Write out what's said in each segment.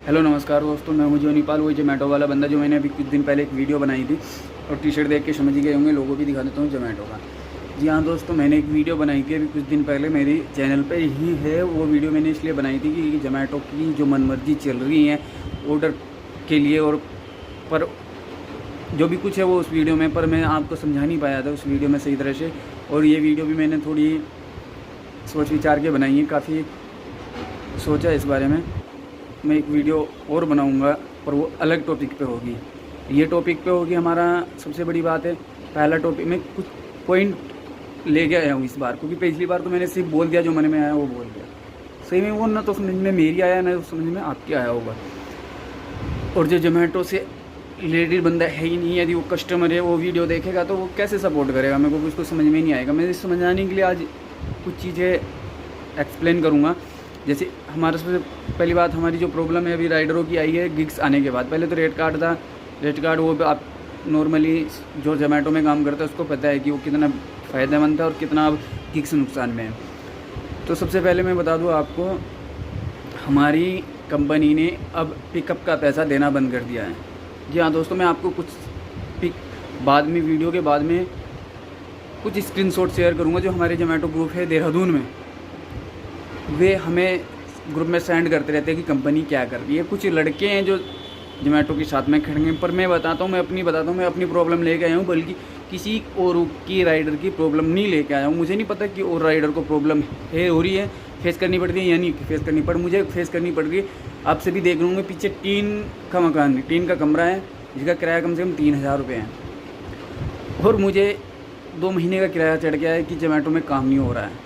Hello नमस्कार दोस्तों, मैं हूं जोनीपाल, वही जोमेटो वाला बंदा जो मैंने अभी कुछ दिन पहले एक वीडियो बनाई थी और टी शर्ट देख के समझ ही गए होंगे। लोगों भी दिखा देता हूँ जोमेटो का। जी हाँ दोस्तों, मैंने एक वीडियो बनाई थी अभी कुछ दिन पहले, मेरी चैनल पे ही है। वो वीडियो मैंने इसलिए बनाई थी कि जोमेटो की जो मनमर्जी चल रही है ऑर्डर के लिए, और पर जो भी कुछ है वो उस वीडियो में, पर मैं आपको समझा नहीं पाया था उस वीडियो में सही तरह से। और ये वीडियो भी मैंने थोड़ी सोच विचार के बनाई है, काफ़ी सोचा इस बारे में। मैं एक वीडियो और बनाऊंगा, पर वो अलग टॉपिक पे होगी। ये टॉपिक पे होगी हमारा, सबसे बड़ी बात है पहला टॉपिक में कुछ पॉइंट ले गया हूँ इस बार, क्योंकि पिछली बार तो मैंने सिर्फ बोल दिया, जो मन में आया वो बोल दिया। सही में वो ना तो समझ में मेरी आया, ना तो समझ में आपके आया होगा। और जो जोमेटो से रिलेटेड बंदा है ही नहीं, यदि वो कस्टमर है, वो वीडियो देखेगा तो वो कैसे सपोर्ट करेगा मेरे को, उसको समझ में नहीं आएगा। मैं समझाने के लिए आज कुछ चीज़ें एक्सप्लेन करूँगा। जैसे हमारा सबसे पहली बात, हमारी जो प्रॉब्लम है अभी राइडरों की आई है गिग्स आने के बाद। पहले तो रेट कार्ड था, रेट कार्ड वो आप नॉर्मली जो जोमेटो में काम करता है उसको पता है कि वो कितना फ़ायदेमंद है और कितना अब गिग्स नुकसान में है। तो सबसे पहले मैं बता दूं आपको, हमारी कंपनी ने अब पिकअप का पैसा देना बंद कर दिया है। जी हाँ दोस्तों, मैं आपको कुछ बाद में, वीडियो के बाद में कुछ स्क्रीनशॉट शेयर करूँगा जो हमारे जोमेटो ग्रुप है देहरादून में। वे हमें ग्रुप में सेंड करते रहते हैं कि कंपनी क्या कर रही है। कुछ लड़के हैं जो जोमेटो के साथ में खड़े हैं, पर मैं बताता हूँ, मैं अपनी प्रॉब्लम लेके आया हूँ, बल्कि किसी और की राइडर की प्रॉब्लम नहीं लेके आया हूँ। मुझे नहीं पता कि और राइडर को प्रॉब्लम है, हो रही है, फेस करनी पड़ती है या नहीं फेस करनी पड़, मुझे फेस करनी पड़ रही है। आपसे भी देख लूँगा, पीछे टीन का मकान, टीन का कमरा है जिसका किराया कम से कम 3000 रुपये है, और मुझे 2 महीने का किराया चढ़ गया है कि जोमेटो में काम नहीं हो रहा है।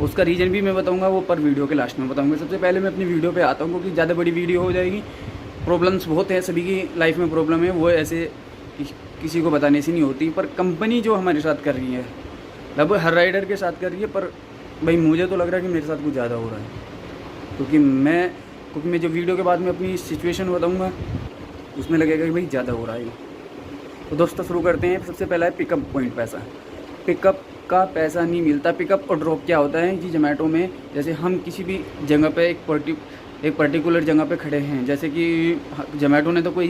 उसका रीज़न भी मैं बताऊंगा, वो पर वीडियो के लास्ट में बताऊंगा। सबसे पहले मैं अपनी वीडियो पे आता हूँ, क्योंकि ज़्यादा बड़ी वीडियो हो जाएगी। प्रॉब्लम्स बहुत हैं, सभी की लाइफ में प्रॉब्लम है, वो ऐसे किसी को बताने से नहीं होती। पर कंपनी जो हमारे साथ कर रही है, लगभग हर राइडर के साथ कर रही है, पर भाई मुझे तो लग रहा है कि मेरे साथ कुछ ज़्यादा हो रहा है। क्योंकि मैं जो वीडियो के बाद में अपनी सिचुएशन बताऊँगा उसमें लगेगा कि भाई ज़्यादा हो रहा है। तो दोस्तों शुरू करते हैं। सबसे पहला है पिकअप पॉइंट पैसा। पिकअप का पैसा नहीं मिलता। पिकअप और ड्रॉप क्या होता है कि जोमेटो में, जैसे हम किसी भी जगह पे एक पर्टिकुलर जगह पे खड़े हैं, जैसे कि जोमेटो ने तो कोई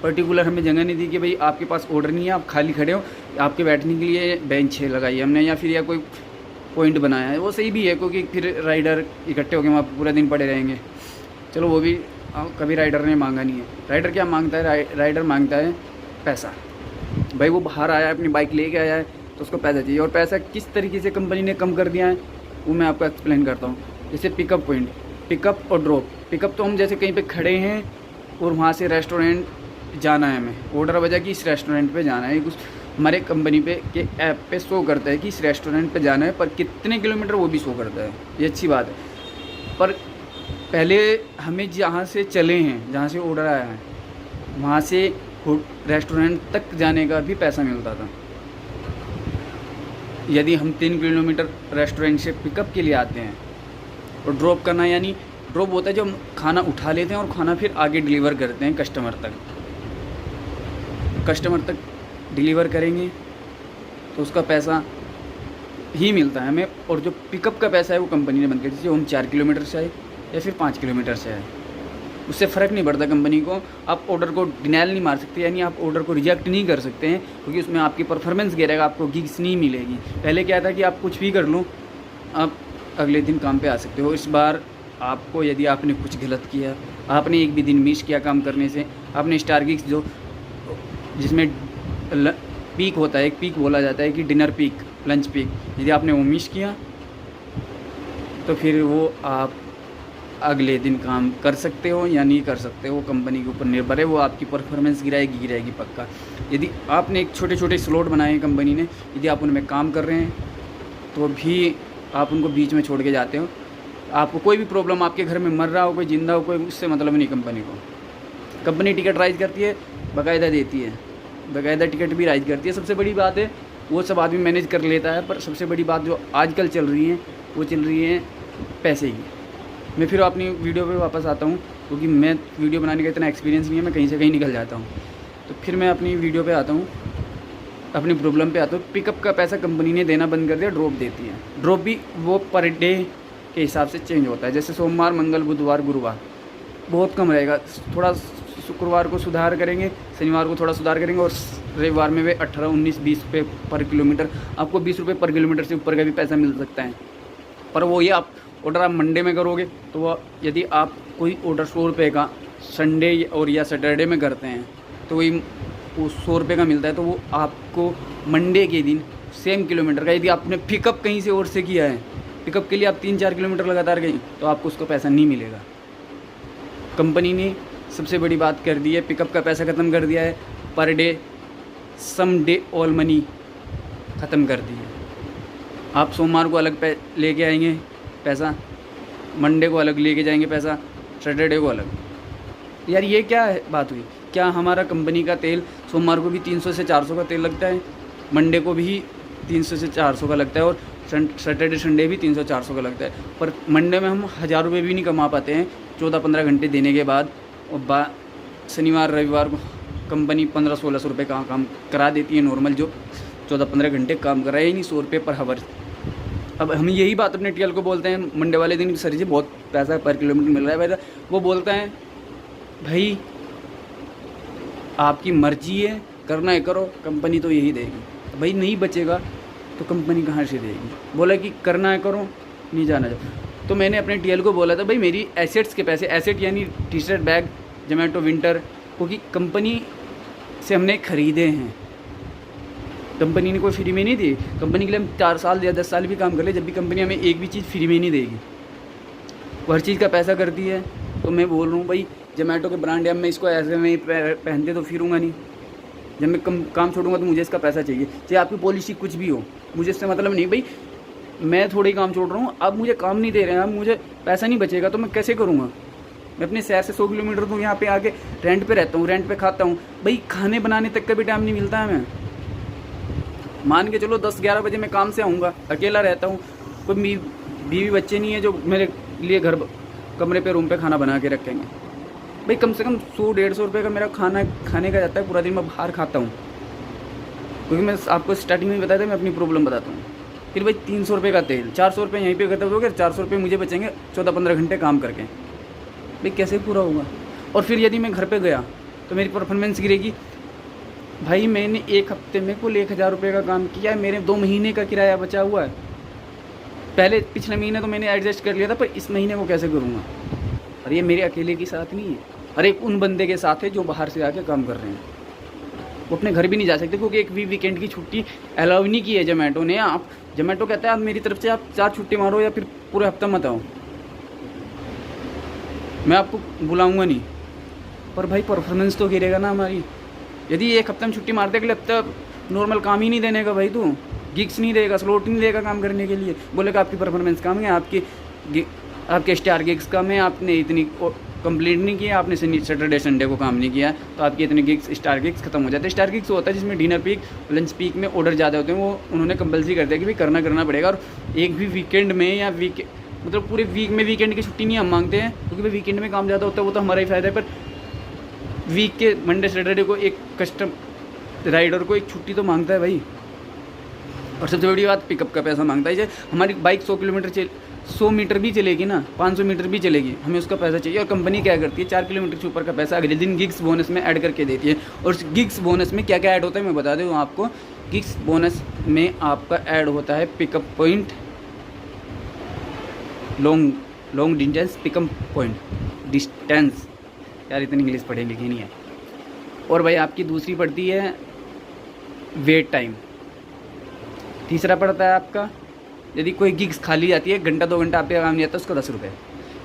पर्टिकुलर हमें जगह नहीं दी कि भाई आपके पास ऑर्डर नहीं है, आप खाली खड़े हो, आपके बैठने के लिए बेंच है लगाई हमने, या फिर या कोई पॉइंट बनाया है। वो सही भी है, क्योंकि फिर राइडर इकट्ठे होकर वहाँ पूरा दिन पड़े रहेंगे। चलो वो भी कभी राइडर ने मांगा नहीं है। राइडर क्या मांगता है? राइडर मांगता है पैसा। भाई वो बाहर आया है, अपनी बाइक लेके आया है, तो उसको पैसा चाहिए। और पैसा किस तरीके से कंपनी ने कम कर दिया है वो मैं आपको एक्सप्लेन करता हूँ। जैसे पिकअप पॉइंट, पिकअप और ड्रॉप। पिकअप तो हम जैसे कहीं पे खड़े हैं और वहाँ से रेस्टोरेंट जाना है, हमें ऑर्डर वजह कि इस रेस्टोरेंट पे जाना है, कुछ हमारे कंपनी पे के ऐप पे शो करता है कि इस रेस्टोरेंट पे जाना है, पर कितने किलोमीटर वो भी शो करता है। ये अच्छी बात है। पर पहले हमें जहाँ से चले हैं, जहाँ से ऑर्डर आया है, वहाँ से रेस्टोरेंट तक जाने का भी पैसा मिलता था। यदि हम 3 किलोमीटर रेस्टोरेंट से पिकअप के लिए आते हैं, और ड्रॉप करना, यानी ड्रॉप होता है जो हम खाना उठा लेते हैं और खाना फिर आगे डिलीवर करते हैं कस्टमर तक डिलीवर करेंगे तो उसका पैसा ही मिलता है हमें। और जो पिकअप का पैसा है वो कंपनी ने बंद कर दिया। हम 4 किलोमीटर से आए या फिर 5 किलोमीटर से आए, उससे फ़र्क नहीं पड़ता कंपनी को। आप ऑर्डर को डिनाइल नहीं मार सकते, यानी आप ऑर्डर को रिजेक्ट नहीं कर सकते हैं, क्योंकि उसमें आपकी परफॉर्मेंस गिरेगा, आपको गिग्स नहीं मिलेगी। पहले क्या था कि आप कुछ भी कर लो, आप अगले दिन काम पे आ सकते हो। इस बार आपको, यदि आपने कुछ गलत किया, आपने एक भी दिन मिस किया काम करने से, आपने स्टार गिग्स जो जिसमें पीक होता है, एक पीक बोला जाता है कि डिनर पीक, लंच पीक, यदि आपने वो मिस किया तो फिर वो आप अगले दिन काम कर सकते हो या नहीं कर सकते हो, कंपनी के ऊपर निर्भर है। वो आपकी परफॉर्मेंस गिराएगी पक्का। यदि आपने एक छोटे स्लॉट बनाए हैं कंपनी ने, यदि आप उनमें काम कर रहे हैं तो भी आप उनको बीच में छोड़ के जाते हो। आपको कोई भी प्रॉब्लम, आपके घर में मर रहा हो, कोई जिंदा हो, कोई, उससे मतलब नहीं कंपनी को। कंपनी टिकट राइज करती है, बाकायदा देती है, बाकायदा टिकट भी राइज करती है। सबसे बड़ी बात है, वो सब आदमी मैनेज कर लेता है, पर सबसे बड़ी बात जो आजकल चल रही है वो चल रही है पैसे की। मैं फिर अपनी वीडियो पे वापस आता हूँ, क्योंकि मैं वीडियो बनाने का इतना एक्सपीरियंस नहीं है, मैं कहीं से कहीं निकल जाता हूँ। तो फिर मैं अपनी वीडियो पे आता हूँ, अपनी प्रॉब्लम पे आता हूँ। पिकअप का पैसा कंपनी ने देना बंद कर दिया, ड्रॉप देती है। ड्रॉप भी वो पर डे के हिसाब से चेंज होता है, जैसे सोमवार, मंगल, बुधवार, गुरुवार, बहुत कम रहेगा। थोड़ा शुक्रवार को सुधार करेंगे, शनिवार को थोड़ा सुधार करेंगे और रविवार में वे 18, 19, 20 रुपये पर किलोमीटर, आपको 20 रुपये पर किलोमीटर से ऊपर का भी पैसा मिल सकता है। पर वो ये आप ऑर्डर आप मंडे में करोगे तो वो यदि आप कोई ऑर्डर 100 रुपये का संडे और या सैटरडे में करते हैं तो वही वो 100 रुपये का मिलता है। तो वो आपको मंडे के दिन सेम किलोमीटर का, यदि आपने पिकअप कहीं से और से किया है, पिकअप के लिए आप 3-4 किलोमीटर लगातार गई, तो आपको उसको पैसा नहीं मिलेगा। कंपनी ने सबसे बड़ी बात कर दी है, पिकअप का पैसा ख़त्म कर दिया है। पर day some day all money ख़त्म कर दी है। आप सोमवार को अलग लेके आएंगे पैसा, मंडे को अलग लेके जाएंगे पैसा, सैटरडे को अलग। यार ये क्या है बात हुई? क्या हमारा कंपनी का तेल सोमवार को भी 300 से 400 का तेल लगता है, मंडे को भी 300 से 400 का लगता है और सैटरडे संडे भी 300-400 का लगता है। पर मंडे में हम 1000 रुपये भी नहीं कमा पाते हैं 14-15 घंटे देने के बाद, और शनिवार रविवार को कंपनी 1500-1600 रुपये का काम करा देती है नॉर्मल, जो 14-15 घंटे काम कराए ही नहीं, 100 रुपये पर हावर। अब हम यही बात अपने टीएल को बोलते हैं मंडे वाले दिन, सर जी बहुत पैसा पर किलोमीटर मिल रहा है भाई। वो बोलता है भाई आपकी मर्जी है, करना है करो, कंपनी तो यही देगी। भाई नहीं बचेगा तो कंपनी कहाँ से देगी? बोला कि करना है करो, नहीं जाना जाओ। तो मैंने अपने टीएल को बोला था भाई मेरी एसेट्स के पैसे, एसेट यानी T shirt, bag, Zomato winter, क्योंकि कंपनी से हमने ख़रीदे हैं, कंपनी ने कोई फ्री में नहीं दी। कंपनी के लिए हम 4 साल या 10 साल भी काम कर ले, जब भी कंपनी हमें एक भी चीज़ फ्री में नहीं देगी, वो हर चीज़ का पैसा करती है। तो मैं बोल रहा हूँ भाई जोमेटो के ब्रांड है, अब मैं इसको ऐसे में पहनते तो फिरूँगा नहीं। जब मैं काम छोड़ूंगा तो मुझे इसका पैसा चाहिए, चाहे आपकी पॉलिसी कुछ भी हो, मुझे इससे मतलब नहीं। भाई मैं थोड़ा ही काम छोड़ रहा हूँ, अब मुझे काम नहीं दे रहे हैं, अब मुझे पैसा नहीं बचेगा तो मैं कैसे करूँगा? मैं अपने शहर से 100 किलोमीटर दूर यहाँ पे आके रेंट पे रहता हूँ, रेंट पे खाता हूँ। भाई खाने बनाने तक का भी टाइम नहीं मिलता है। मैं मान के चलो 10-11 बजे मैं काम से आऊँगा, अकेला रहता हूँ, कोई बीवी बच्चे नहीं है जो मेरे लिए घर कमरे पे रूम पे खाना बना के रखेंगे। भाई कम से कम 100-150 रुपये का मेरा खाना खाने का जाता है, पूरा दिन मैं बाहर खाता हूँ। क्योंकि मैं आपको स्टार्टिंग में बताया था, मैं अपनी प्रॉब्लम बताता हूँ। फिर भाई 300 रुपये का तेल, 400 रुपये यहीं पे खत्म हो गए, 400 रुपये मुझे बचेंगे 14-15 घंटे काम करके। भाई कैसे पूरा होगा? और फिर यदि मैं घर पे गया तो मेरी परफॉर्मेंस गिरेगी। भाई मैंने एक हफ्ते में कुल 1000 रुपये का काम किया है, मेरे 2 महीने का किराया बचा हुआ है। पहले पिछले महीने तो मैंने एडजस्ट कर लिया था, पर इस महीने को कैसे करूँगा? और ये मेरे अकेले के साथ नहीं है, हर एक उन बंदे के साथ है जो बाहर से आके काम कर रहे हैं। वो अपने घर भी नहीं जा सकते क्योंकि एक भी वीकेंड की छुट्टी अलाउ नहीं की है जोमेटो ने। आप जोमेटो कहता है आप मेरी तरफ से आप 4 छुट्टी मारो या फिर पूरे हफ्ता मत आओ, मैं आपको बुलाऊंगा नहीं। पर भाई परफॉर्मेंस तो गिरेगा ना हमारी। यदि एक हफ्ते में छुट्टी मारते अगले हफ्ते नॉर्मल काम ही नहीं देने का, भाई तू गिग्स नहीं देगा, स्लॉट नहीं देगा काम करने के लिए, बोलेगा आपकी परफॉर्मेंस कम है, आपके स्टार गिग्स कम है, आपने इतनी कंप्लीट नहीं किया, आपने सैटरडे संडे को काम नहीं किया, तो आपके इतने गिग्स स्टार गिग्स खत्म हो जाते हैं। स्टार गिग्स होता है जिसमें डिनर पीक, लंच पीक में ऑर्डर ज़्यादा होते हैं, वो उन्होंने कंपलसरी कर दिया कि भाई करना पड़ेगा। और एक भी वीकेंड में या मतलब पूरे वीक में वीकेंड की छुट्टी नहीं हम मांगते हैं, क्योंकि भाई वीकेंड में काम ज़्यादा होता है, वो तो हमारा ही फ़ायदा है। पर वीक के मंडे सैटरडे को एक कस्टम राइडर को एक छुट्टी तो मांगता है भाई। और सबसे बड़ी बात पिकअप का पैसा मांगता है। हमारी बाइक 100 मीटर भी चलेगी ना, 500 मीटर भी चलेगी, हमें उसका पैसा चाहिए। और कंपनी क्या करती है, 4 किलोमीटर से ऊपर का पैसा अगले दिन गिग्स बोनस में ऐड करके देती है। और उस गिग्स बोनस में क्या क्या ऐड होता है मैं बता दूँ आपको। गिग्स बोनस में आपका ऐड होता है pickup point, long distance pickup point, distance, यार इतनी इंग्लिश पढ़े लिखी नहीं है। और भाई आपकी दूसरी पड़ती है वेट टाइम। तीसरा पड़ता है आपका, यदि कोई गिग्स खाली जाती है, 1-2 घंटा आप पे काम नहीं आता, उसको 10 रुपये।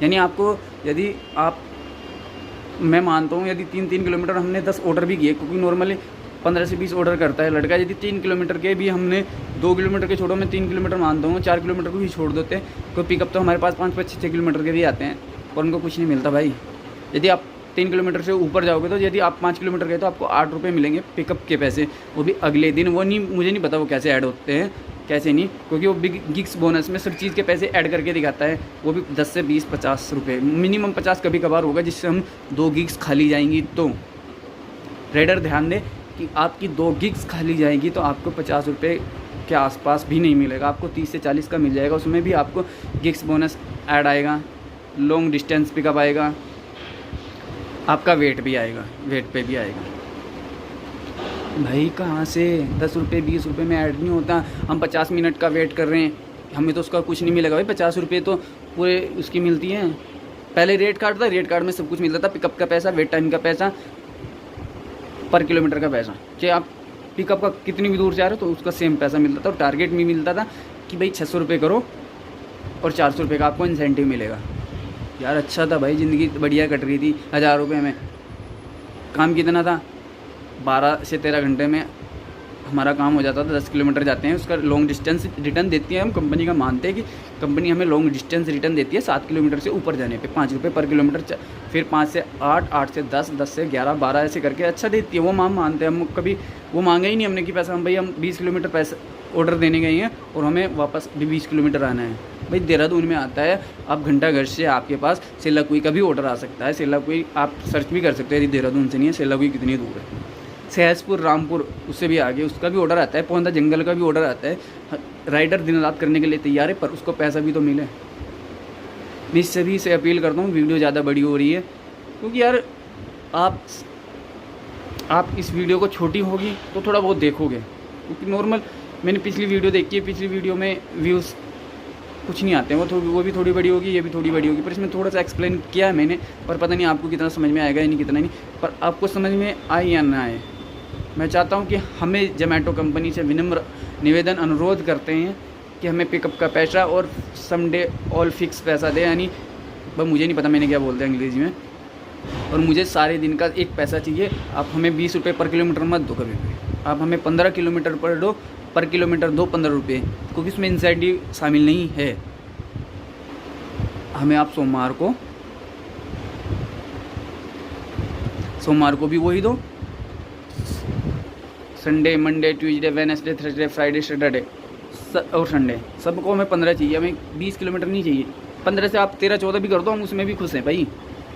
यानी आपको यदि आप, मैं मानता हूँ यदि 3-3 किलोमीटर हमने 10 ऑर्डर भी किए, क्योंकि नॉर्मली 15 से 20 ऑर्डर करता है लड़का, यदि 3 किलोमीटर के भी हमने 2 किलोमीटर के छोड़ो, मैं 3 किलोमीटर मानता हूँ, 4 किलोमीटर को भी छोड़ देते हैं, कोई पिकअप तो हमारे पास 5-6 किलोमीटर के भी आते हैं, और उनको कुछ नहीं मिलता भाई। यदि आप 3 किलोमीटर से ऊपर जाओगे तो यदि आप 5 किलोमीटर गए तो आपको 8 रुपये मिलेंगे पिकअप के पैसे, वो भी अगले दिन। वो नहीं, मुझे नहीं पता वो कैसे ऐड होते हैं कैसे नहीं, क्योंकि वो बिग गिग्स बोनस में सब चीज़ के पैसे ऐड करके दिखाता है, वो भी 10 से 20-50 रुपये, मिनिमम 50 कभी कभार होगा, जिससे हम 2 गिग्स खाली जाएंगी। तो रेडर ध्यान दे कि आपकी 2 गिग्स खाली जाएगी तो आपको 50 रुपये के आसपास भी नहीं मिलेगा, आपको 30 से 40 का मिल जाएगा। उसमें भी आपको गिग्स बोनस ऐड आएगा, लॉन्ग डिस्टेंस पिकअप आएगा, आपका वेट भी आएगा, वेट पे भी आएगा। भाई कहाँ से 10 रुपये 20 रुपये में ऐड नहीं होता। हम 50 मिनट का वेट कर रहे हैं, हमें तो उसका कुछ नहीं मिलेगा भाई। 50 रुपये तो पूरे उसकी मिलती हैं। पहले रेट कार्ड था, रेट कार्ड में सब कुछ मिलता था, पिकअप का पैसा, वेट टाइम का पैसा, पर किलोमीटर का पैसा। चाहे आप पिकअप का कितनी भी दूर जा रहे हो तो उसका सेम पैसा मिलता था। और टारगेट भी मिलता था कि भाई 600 रुपये करो और 400 रुपये का आपको इंसेंटिव मिलेगा। यार अच्छा था भाई, ज़िंदगी बढ़िया कट रही थी। 1000 रुपये में काम कितना था, 12 से 13 घंटे में हमारा काम हो जाता था। 10 किलोमीटर जाते हैं, उसका लॉन्ग डिस्टेंस रिटर्न देती है। हम कंपनी का मानते हैं कि कंपनी हमें लॉन्ग डिस्टेंस रिटर्न देती है 7 किलोमीटर से ऊपर जाने पे 5 रुपये पर किलोमीटर। फिर 5 से 8, 8 से 10, 10 से 11, 12 ऐसे करके अच्छा देती है। वो हम मानते हैं, हम कभी वो मांगा ही नहीं हमने कि पैसा। हम भाई हम 20 किलोमीटर पैसा ऑर्डर देने गए हैं और हमें वापस भी 20 किलोमीटर आना है। भाई देहरादून में आता है, आप घंटा घर से आपके पास सेलाकुई का भी ऑर्डर आ सकता है। सेलाकुई आप सर्च भी कर सकते हैं, देहरादून से नहीं है। सेलाकुई कितनी दूर है, सहसपुर, रामपुर, उससे भी आगे उसका भी ऑर्डर आता है। पौंदा जंगल का भी ऑर्डर आता है। राइडर दिन रात करने के लिए तैयार है, पर उसको पैसा भी तो मिले। मैं इस सभी से अपील करता हूँ, वीडियो ज़्यादा बड़ी हो रही है क्योंकि यार आप इस वीडियो को छोटी होगी तो थोड़ा बहुत देखोगे, क्योंकि नॉर्मल मैंने पिछली वीडियो देखी है, पिछली वीडियो में व्यूज़ कुछ नहीं आते हैं। वो भी थोड़ी बड़ी होगी, ये भी थोड़ी बड़ी होगी, पर इसमें थोड़ा सा एक्सप्लेन किया है मैंने। पर पता नहीं आपको कितना समझ में आएगा या नहीं, कितना नहीं, पर आपको समझ में आए या ना आए। मैं चाहता हूं कि हमें जोमेटो कंपनी से विनम्र निवेदन अनुरोध करते हैं कि हमें पिकअप का पैसा और संडे ऑल फिक्स पैसा दे। यानी बस मुझे नहीं पता मैंने क्या बोलते हैं अंग्रेजी में, और मुझे सारे दिन का एक पैसा चाहिए। आप हमें 20 रुपये पर किलोमीटर मत दो कभी भी, आप हमें 15 किलोमीटर पर किलोमीटर दो 15 रुपये, क्योंकि उसमें इंसेंटिव शामिल नहीं है। हमें आप सोमवार को भी वही दो। Sunday, Monday, Tuesday, Wednesday, Thursday, Friday, Saturday और संडे सबको हमें 15 चाहिए। हमें 20 किलोमीटर नहीं चाहिए। 15 से आप 13-14 भी कर दो, हम उसमें भी खुश हैं भाई।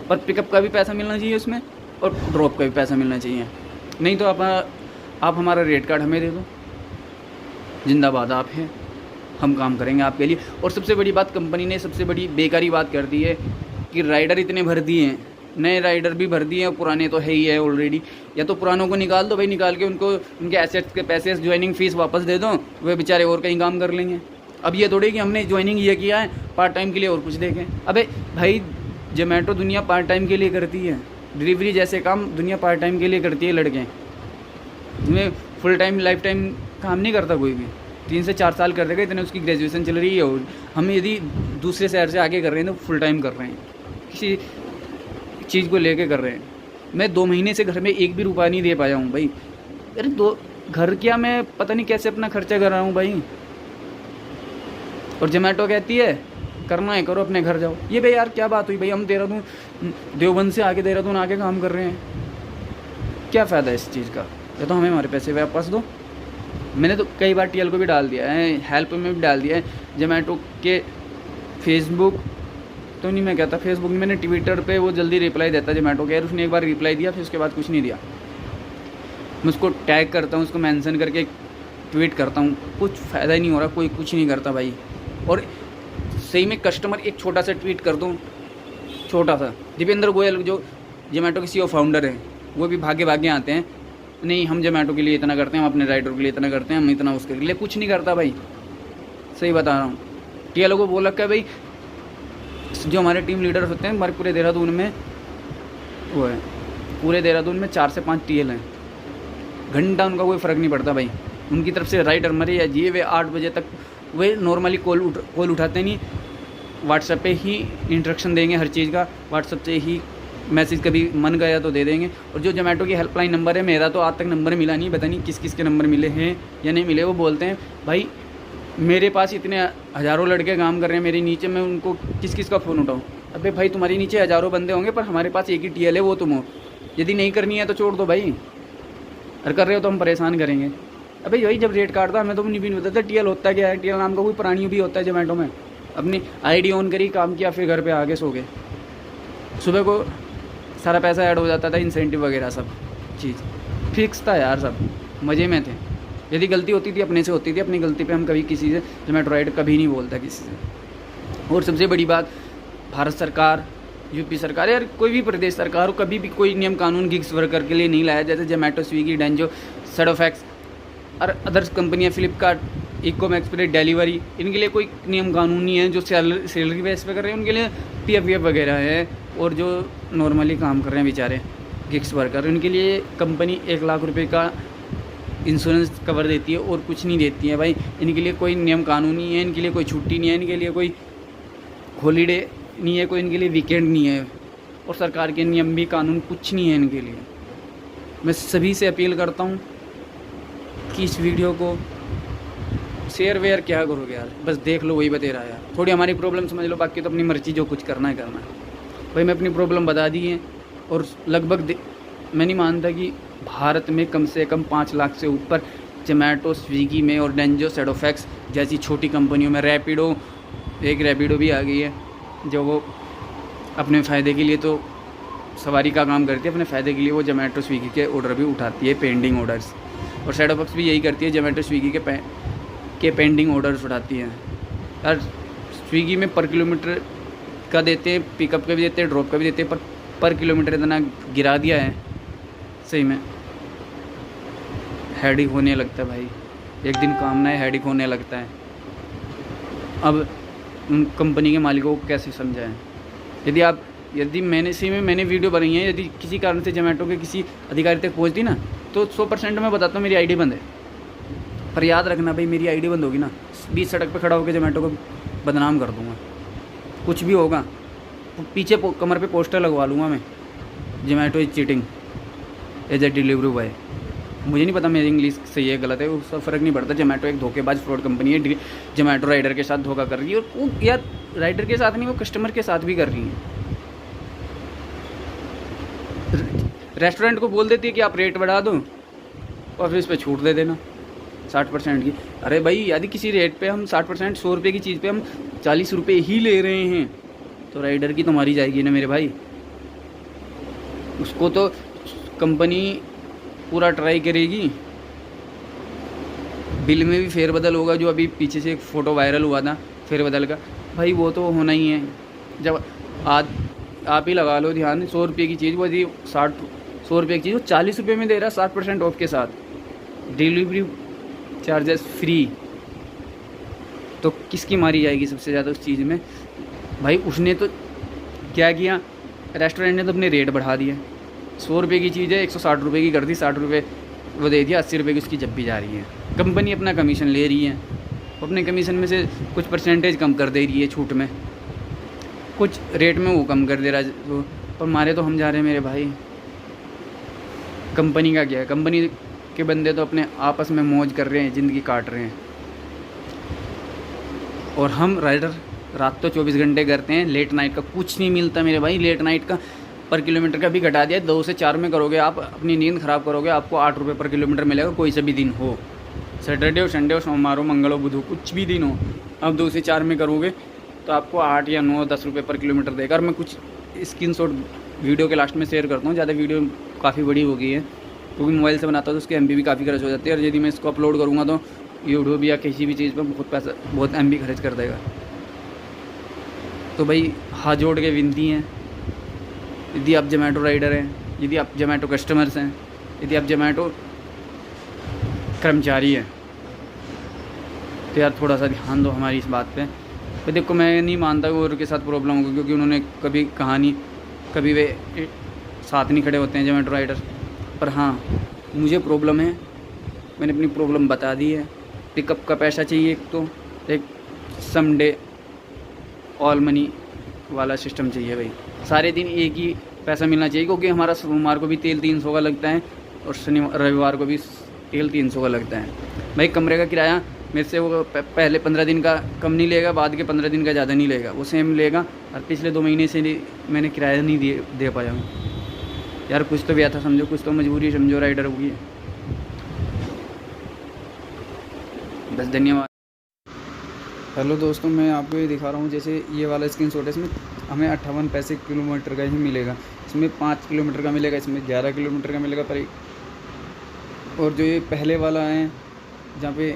पर पिकअप का भी पैसा मिलना चाहिए उसमें, और ड्रॉप का भी पैसा मिलना चाहिए। नहीं तो आप हमारा रेट कार्ड हमें दे दो। जिंदाबाद आप हैं, हम काम करेंगे आपके लिए। और सबसे बड़ी बात, कंपनी ने सबसे बड़ी बेकारी बात कर दी है कि राइडर इतने भर दिए हैं, नए राइडर भी भर दिए हैं और पुराने तो है ही है ऑलरेडी। या तो पुरानों को निकाल दो भाई, निकाल के उनको उनके एसेट्स के पैसे, ज्वाइनिंग फीस वापस दे दो, वे बेचारे और कहीं काम कर लेंगे। अब ये थोड़ी कि हमने ज्वाइनिंग ये किया है पार्ट टाइम के लिए और कुछ देखें। अबे भाई जोमेटो दुनिया पार्ट टाइम के लिए करती है, डिलीवरी जैसे काम दुनिया पार्ट टाइम के लिए करती है। लड़के जिसमें फुल टाइम लाइफ टाइम काम नहीं करता कोई भी। 3 से 4 साल कर देगा, इतने उसकी ग्रेजुएशन चल रही है। और हम यदि दूसरे शहर से आगे कर रहे हैं तो फुल टाइम कर रहे हैं, किसी चीज़ को लेके कर रहे हैं। मैं 2 महीने से घर में 1 भी रुपया नहीं दे पाया हूँ भाई। अरे घर क्या, मैं पता नहीं कैसे अपना खर्चा कर रहा हूँ भाई। और जोमेटो कहती है करना है करो, अपने घर जाओ। ये भाई यार क्या बात हुई भाई, हम देवबंद से आके देहरादून आके काम कर रहे हैं, क्या फ़ायदा है इस चीज़ का। या तो हमें हमारे पैसे वापस दो। मैंने तो कई बार टीएल को भी डाल दिया है, हेल्प में भी डाल दिया है। जोमेटो के फेसबुक तो नहीं, मैं कहता फेसबुक में, मैंने ट्विटर पे वो जल्दी रिप्लाई देता जोमेटो के। यार उसने एक बार रिप्लाई दिया, फिर उसके बाद कुछ नहीं दिया। मैं उसको टैग करता हूँ, उसको मेंशन करके ट्वीट करता हूँ, कुछ फ़ायदा ही नहीं हो रहा, कोई कुछ नहीं करता भाई। और सही में कस्टमर एक छोटा सा ट्वीट कर दूँ, छोटा सा, दीपेंद्र गोयल जो जोमेटो के CEO फाउंडर हैं, वो भी भागे भागे आते हैं, नहीं हम जोमेटो के लिए इतना करते हैं, हम अपने राइडर के लिए इतना करते हैं, हम इतना उसके लिए, कुछ नहीं करता भाई। सही बता रहा हूँ। टीएल को बोल रखा है भाई, जो हमारे टीम लीडर होते हैं हमारे पूरे देहरादून में, वो है पूरे देहरादून में 4 से 5 टीएल हैं। घंटा उनका कोई फ़र्क नहीं पड़ता भाई। उनकी तरफ से राइडर मरे या जिए, वे 8 बजे तक वे नॉर्मली कॉल उठाते नहीं, व्हाट्सएप पे ही इंस्ट्रक्शन देंगे हर चीज़ का। व्हाट्सएप से ही मैसेज कभी मन गया तो दे देंगे। और जो जोमेटो की हेल्पलाइन नंबर है, मेरा तो आज तक नंबर मिला नहीं, पता नहीं किस किस के नंबर मिले हैं या नहीं मिले। वो बोलते हैं भाई मेरे पास इतने हज़ारों लड़के काम कर रहे हैं मेरे नीचे, मैं उनको किस किस का फ़ोन उठाऊँ। अबे भाई तुम्हारे नीचे हज़ारों बंदे होंगे, पर हमारे पास एक ही टीएल है, वो तुम हो। यदि नहीं करनी है तो छोड़ दो भाई, और कर रहे हो तो हम परेशान करेंगे। अबे भाई जब रेट काटता हमें तो नहीं भी नहीं पता था टीएल होता क्या है। टीएल नाम का कोई प्राणी भी होता है जोमेटो में। अपनी आईडी ऑन करी, काम किया, फिर घर पे आके सो गए। सुबह को सारा पैसा ऐड हो जाता था, इंसेंटिव वगैरह सब चीज़ फिक्स था यार, सब मज़े में थे। यदि गलती होती थी अपने से होती थी, अपनी गलती पे हम कभी किसी से, जोमेटो राइडर कभी नहीं बोलता किसी से। और सबसे बड़ी बात, भारत सरकार यूपी सरकार या कोई भी प्रदेश सरकार हो, कभी भी कोई नियम कानून गिग्स वर्कर के लिए नहीं लाया। जैसे जोमेटो, स्विगी, डेंजो, शेडोफैक्स और अदर्स कंपनियाँ, फ्लिपकार्ट, इकोमैक्स पर डिलीवरी, इनके लिए कोई नियम कानून नहीं है। जो सैलरी बेस पे कर रहे हैं उनके लिए PF वगैरह है, और जो नॉर्मली काम कर रहे हैं बेचारे गिग्स वर्कर, उनके लिए कंपनी 1 लाख रुपए का इंश्योरेंस कवर देती है और कुछ नहीं देती है भाई। इनके लिए कोई नियम कानून नहीं है, इनके लिए कोई छुट्टी नहीं है, इनके लिए कोई हॉलीडे नहीं है, कोई इनके लिए वीकेंड नहीं है, और सरकार के नियम भी कानून कुछ नहीं है इनके लिए। मैं सभी से अपील करता हूँ कि इस वीडियो को शेयर वेयर क्या करोगे यार, बस देख लो, वही बता रहा है यार। थोड़ी हमारी प्रॉब्लम समझ लो, बाकी तो अपनी मर्जी, जो कुछ करना है करना है भाई। मैं अपनी प्रॉब्लम बता दी है, और लगभग मैं नहीं मानता कि भारत में कम से कम 5 लाख से ऊपर जोमेटो, स्विगी में और डेंजो, शेडोफैक्स जैसी छोटी कंपनियों में, रैपिडो भी आ गई है, जो वो अपने फ़ायदे के लिए तो सवारी का काम करती है, अपने फ़ायदे के लिए वो जोमेटो, स्विगी के ऑर्डर भी उठाती है, पेंडिंग ऑर्डर्स। और शेडोफैक्स भी यही करती है, जोमेटो, स्विगी के पेंडिंग ऑर्डर्स उठाती है। यार स्विगी में पर किलोमीटर का देते हैं, पिकअप का भी देते हैं, ड्रॉप का भी देते हैं, पर किलोमीटर इतना गिरा दिया है, सही में हेडेक होने लगता है भाई। एक दिन काम ना है, हेडेक होने लगता है। अब उन कंपनी के मालिकों को कैसे समझाएं? यदि मैंने वीडियो बनाई है, यदि किसी कारण से जोमेटो के किसी अधिकारी तक पहुंचती ना, तो 100% मैं बताता हूँ मेरी आईडी बंद है। पर याद रखना भाई, मेरी आईडी बंद होगी ना, बीच सड़क पे खड़ा होकर जोमेटो को बदनाम कर दूँगा। कुछ भी होगा, पीछे कमर पे पोस्टर लगवा लूँगा मैं, Zomato is cheating as a delivery boy. मुझे नहीं पता मेरी इंग्लिश सही है गलत है, उसका फ़र्क नहीं पड़ता। जोमेटो एक धोखेबाज फ्रॉड कंपनी है। जोमेटो राइडर के साथ धोखा कर रही है, और वो यार राइडर के साथ नहीं, वो कस्टमर के साथ भी कर रही है। रेस्टोरेंट को बोल देती है कि आप रेट बढ़ा दो और फिर इस पर छूट दे देना 60% की। अरे भाई यदि किसी रेट पे हम 60%, 100 रुपये की चीज़ पे हम 40 रुपये ही ले रहे हैं, तो राइडर की तो मारी जाएगी ना मेरे भाई। उसको तो कंपनी पूरा ट्राई करेगी, बिल में भी फेरबदल होगा। जो अभी पीछे से एक फ़ोटो वायरल हुआ था फेरबदल का, भाई वो तो होना ही है। जब आप ही लगा लो ध्यान, 100 रुपये की चीज़ वो यदि 100 रुपये की चीज़ वो 40 रुपये में दे रहा है, 60% ऑफ के साथ, डिलीवरी चार्जेस फ्री, तो किसकी मारी जाएगी सबसे ज़्यादा उस चीज़ में? भाई उसने तो क्या किया, रेस्टोरेंट ने तो अपने रेट बढ़ा दिए। 100 रुपये की चीज़ है 160 रुपये की कर दी, 60 रुपये वो दे दिया, 80 रुपये की उसकी जब भी जा रही है। कंपनी अपना कमीशन ले रही है, अपने कमीशन में से कुछ परसेंटेज कम कर दे रही है छूट में, कुछ रेट में वो कम कर दे रहा है, पर मारे तो हम जा रहे हैं मेरे भाई। कंपनी का क्या है, कंपनी के बंदे तो अपने आपस में मौज कर रहे हैं, ज़िंदगी काट रहे हैं, और हम राइडर रात तो 24 घंटे करते हैं, लेट नाइट का कुछ नहीं मिलता मेरे भाई। लेट नाइट का पर किलोमीटर का भी घटा दिया, 2 से 4 में करोगे आप, अपनी नींद ख़राब करोगे, आपको 8 रुपये पर किलोमीटर मिलेगा, कोई सा भी दिन हो, सैटरडे हो, संडे हो, सोमवार हो, मंगल हो, बुध हो, कुछ भी दिन हो। अब 2 से 4 में करोगे तो आपको 8 या 9, 10 रुपये पर किलोमीटर देगा। और मैं कुछ स्क्रीनशॉट वीडियो के लास्ट में शेयर करता हूँ, ज़्यादा वीडियो काफ़ी बड़ी हो गई है क्योंकि मोबाइल से बनाता हूँ तो उसकी MB भी काफ़ी खर्च हो जाती है, और यदि मैं इसको अपलोड करूँगा तो यूट्यूब या किसी भी चीज़ पर बहुत MB खर्च कर देगा। तो भाई हाथ जोड़ के विनती हैं, यदि आप जोमेटो राइडर हैं, यदि आप जोमेटो कस्टमर्स हैं, यदि आप जोमेटो कर्मचारी हैं, तो यार थोड़ा सा ध्यान दो हमारी इस बात पे। तो देखो मैं नहीं मानता कि और के साथ प्रॉब्लम होगी, क्योंकि उन्होंने कभी कहानी कभी वे साथ नहीं खड़े होते हैं जोमेटो राइडर। पर हाँ मुझे प्रॉब्लम है, मैंने अपनी प्रॉब्लम बता दी है। पिकअप का पैसा चाहिए, एक समडे ऑल मनी वाला सिस्टम चाहिए भाई, सारे दिन एक ही पैसा मिलना चाहिए, क्योंकि हमारा सोमवार को भी तेल 300 का लगता है और रविवार को भी तेल 300 का लगता है भाई। कमरे का किराया मेरे से वो पहले 15 दिन का कम नहीं लेगा, बाद के 15 दिन का ज़्यादा नहीं लेगा, वो सेम लेगा। और पिछले 2 महीने से मैंने किराया नहीं दे पाया हूँ यार। कुछ तो व्यथा समझो, कुछ तो मजबूरी समझो राइडर होगी। बस धन्यवाद। हेलो दोस्तों, मैं आपको ये दिखा रहा हूँ, जैसे ये वाला स्क्रीनशॉट है, इसमें हमें 58 पैसे किलोमीटर का ही मिलेगा। इसमें 5 किलोमीटर का मिलेगा, इसमें 11 किलोमीटर का मिलेगा पर एक। और जो ये पहले वाला है जहाँ पे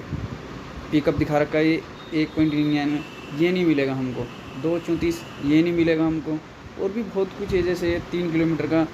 पिकअप दिखा रखा है, ये 1.99 ये नहीं मिलेगा हमको। 2.34 ये नहीं मिलेगा हमको, और भी बहुत कुछ है, जैसे 3 किलोमीटर का